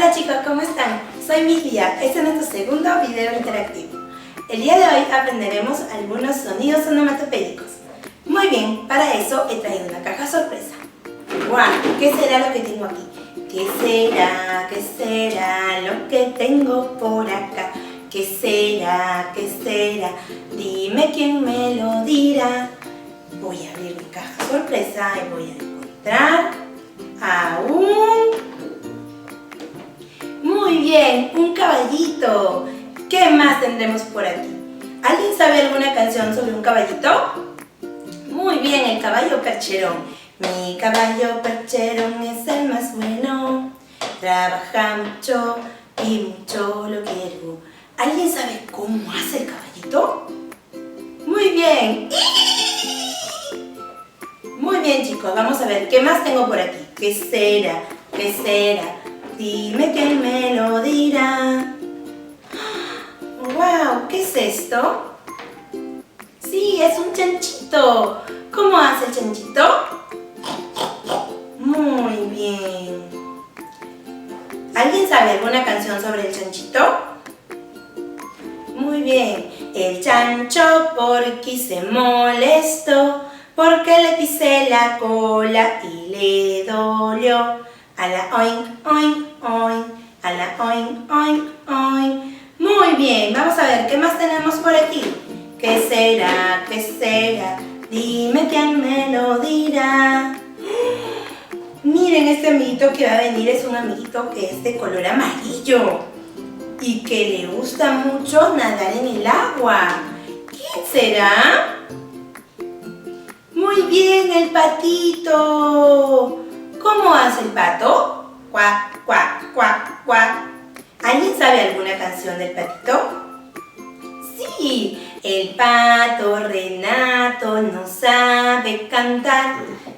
Hola chicos, ¿cómo están? Soy Miss Lía, este es nuestro segundo video interactivo. El día de hoy aprenderemos algunos sonidos onomatopédicos. Muy bien, para eso he traído una caja sorpresa. ¡Guau! ¿Qué será lo que tengo aquí? ¿Qué será? ¿Qué será lo que tengo por acá? ¿Qué será? ¿Qué será? Dime quién me lo dirá. Voy a abrir mi caja sorpresa y voy a encontrar a Muy bien, un caballito. ¿Qué más tendremos por aquí? ¿Alguien sabe alguna canción sobre un caballito? Muy bien, el caballo percherón. Mi caballo percherón es el más bueno. Trabaja mucho y mucho lo quiero. ¿Alguien sabe cómo hace el caballito? Muy bien. Muy bien chicos, vamos a ver qué más tengo por aquí. ¿Qué será? ¿Qué será? Dime quién me lo dirá. ¡Wow! ¿Qué es esto? Sí, es un chanchito. ¿Cómo hace el chanchito? Muy bien. ¿Alguien sabe alguna canción sobre el chanchito? Muy bien. El chancho porque se molestó, porque le pisé la cola y le dolió. A la oink, oink, oink, a la oink, oink, oink. Muy bien, vamos a ver qué más tenemos por aquí. ¿Qué será? ¿Qué será? Dime quién me lo dirá. Miren, este amiguito que va a venir es un amiguito que es de color amarillo y que le gusta mucho nadar en el agua. ¿Quién será? Muy bien, el patito. ¿Cómo hace el pato? Cuac, cuac, cuac, cuac. ¿Alguien sabe alguna canción del patito? Sí, el pato Renato no sabe cantar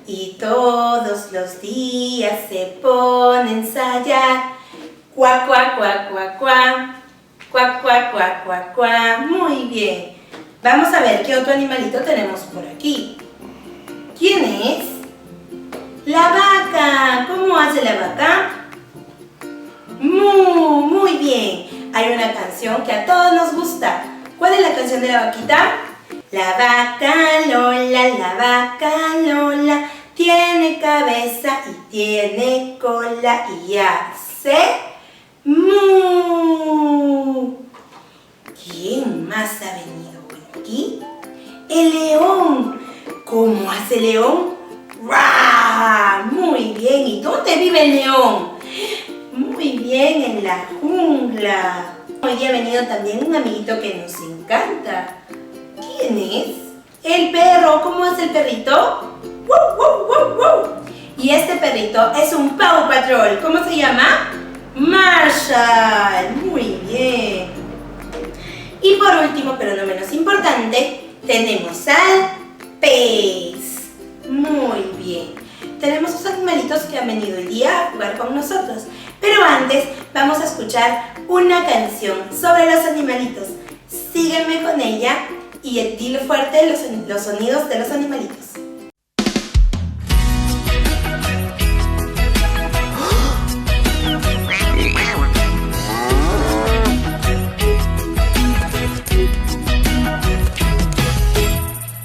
y todos los días se pone a ensayar. Cuac, cuac, cuac, cuac, cuac. Cuac, cuac, cuac, cuac, cuac. Muy bien. Vamos a ver qué otro animalito tenemos por aquí. ¿Quién es? La vaca. ¿Cómo hace la vaca? Muy bien. Hay una canción que a todos nos gusta. ¿Cuál es la canción de la vaquita? La vaca Lola, tiene cabeza y tiene cola y hace mu. ¿Quién más ha venido por aquí? El león. ¿Cómo hace el león? ¡Ruah! Muy bien. ¿Y dónde vive el león? Muy bien, en la jungla. Hoy día ha venido también un amiguito que nos encanta. ¿Quién es? El perro. ¿Cómo es el perrito? ¡Wow, wow, wow, wow! Y este perrito es un Paw Patrol. ¿Cómo se llama? Marshall. Muy bien. Y por último, pero no menos importante, tenemos al pez. Muy bien. Tenemos dos animalitos que han venido hoy día a jugar con nosotros. Pero antes vamos a escuchar una canción sobre los animalitos. Sígueme con ella y dile fuerte los sonidos de los animalitos.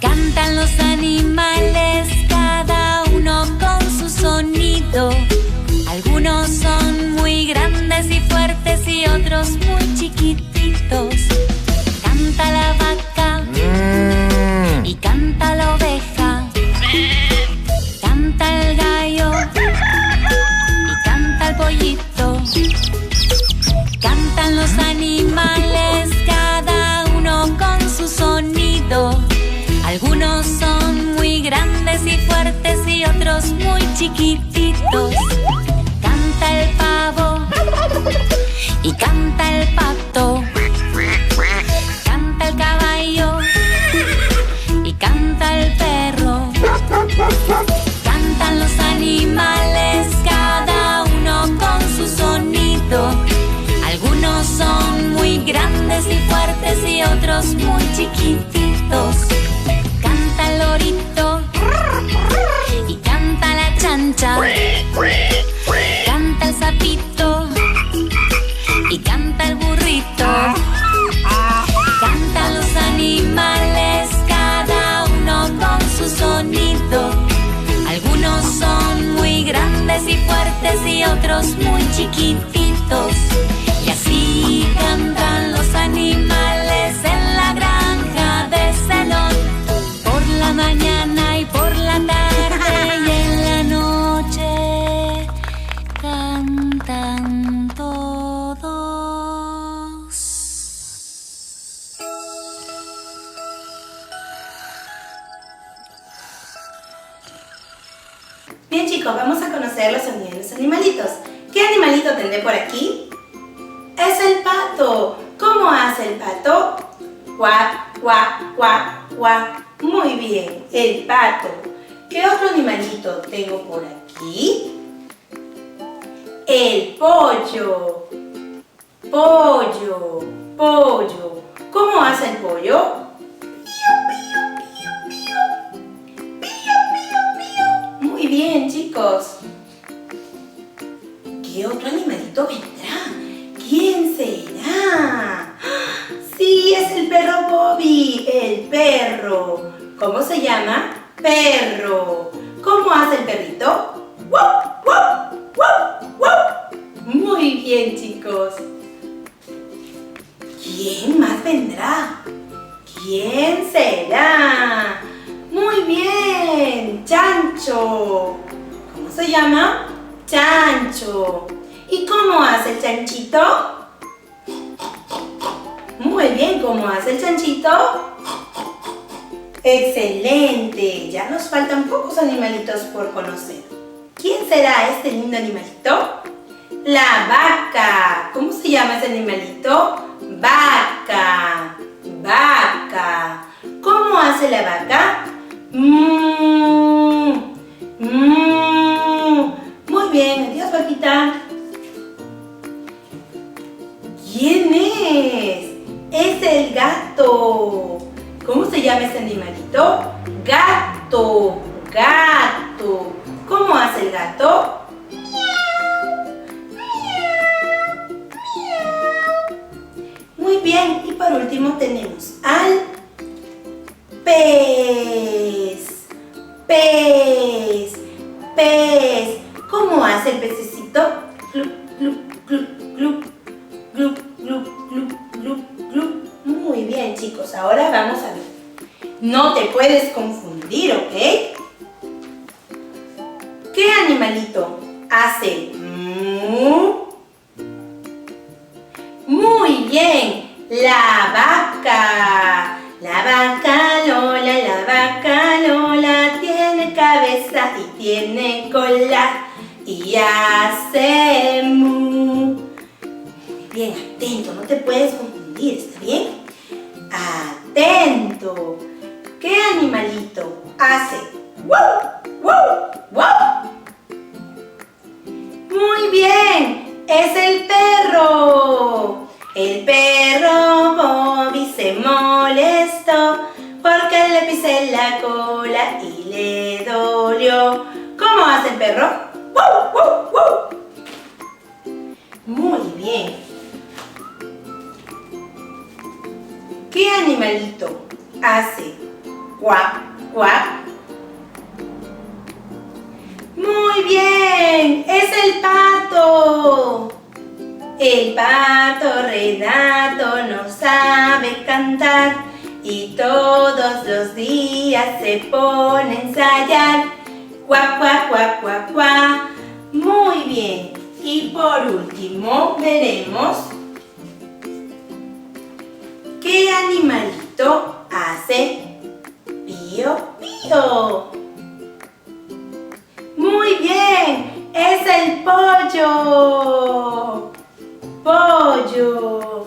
Cantan los animales, cada uno con su sonido. Algunos son muy grandes y fuertes y otros muy chiquititos. Canta la vaca y canta la oveja. Canta el gallo y canta el pollito. Cantan los animales, cada uno con su sonido. Algunos son muy grandes y fuertes y otros muy chiquititos. Canta el pavo y canta el pato. Canta el caballo y canta el perro. Cantan los animales, cada uno con su sonido. Algunos son muy grandes y fuertes y otros muy chiquititos. Canta el lorito y canta la chancha. Canta el sapito otros muy chiquititos. Y así cantan los animales en la granja de Zenón. Por la mañana y por la tarde y en la noche cantan todos. Bien chicos, vamos a conocer los sonidos de los animalitos. ¿Qué animalito tendré por aquí? Es el pato. ¿Cómo hace el pato? Cuac, cuac, cuac, cuac. Muy bien, el pato. ¿Qué otro animalito tengo por aquí? El pollo. Pollo, pollo. ¿Cómo hace el pollo? Muy bien, chicos. ¿Qué otro animalito vendrá? ¿Quién será? Sí, es el perro Bobby, el perro. ¿Cómo se llama? Perro. ¿Cómo hace el perrito? ¡Wow, wow, wow, wow! Muy bien, chicos. ¿Quién más vendrá? ¿Quién será? Muy bien, chancho. ¿Cómo se llama? Chancho. ¿Y cómo hace el chanchito? Muy bien, ¿cómo hace el chanchito? Excelente. Ya nos faltan pocos animalitos por conocer. ¿Quién será este lindo animalito? La vaca. ¿Cómo se llama ese animalito? Vaca. Vaca. ¿Cómo hace la vaca? Muy bien, adiós vaquita. ¿Quién es? Es el gato. ¿Cómo se llama ese animalito? Gato, gato. ¿Cómo hace el gato? Muy bien, y por último tenemos al pez. Pez, pez. ¿Cómo hace el pececito? Glup, glup, glup, glup, glup, glup, glup, glup, glup. Muy bien, chicos, ahora vamos a ver. No te puedes confundir, ¿ok? ¿Qué animalito hace mu? Muy bien, la vaca. La vaca Lola tiene cabeza y tiene cola y hace mu. Muy bien, atento, no te puedes confundir, ¿está bien? Atento. ¿Qué animalito hace wow, wow, wow? Muy bien, es el perro. El perro Bobby se molestó porque le pisé la cola y le dolió. ¿Cómo hace el perro? ¡Wow, wow, wow! Muy bien. ¿Qué animalito hace cuac, cuac? Muy bien, es el pato. El pato Renato no sabe cantar y todos los días se pone a ensayar. Cuac, cuac, cuac, cuac, cuac. Muy bien. Y por último veremos qué animalito hace pío, pío. Muy bien, es el pollo. Pollo.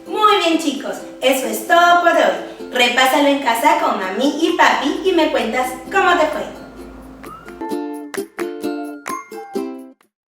Muy bien chicos, eso es todo por hoy. Repásalo en casa con mami y papi y me cuentas cómo te fue.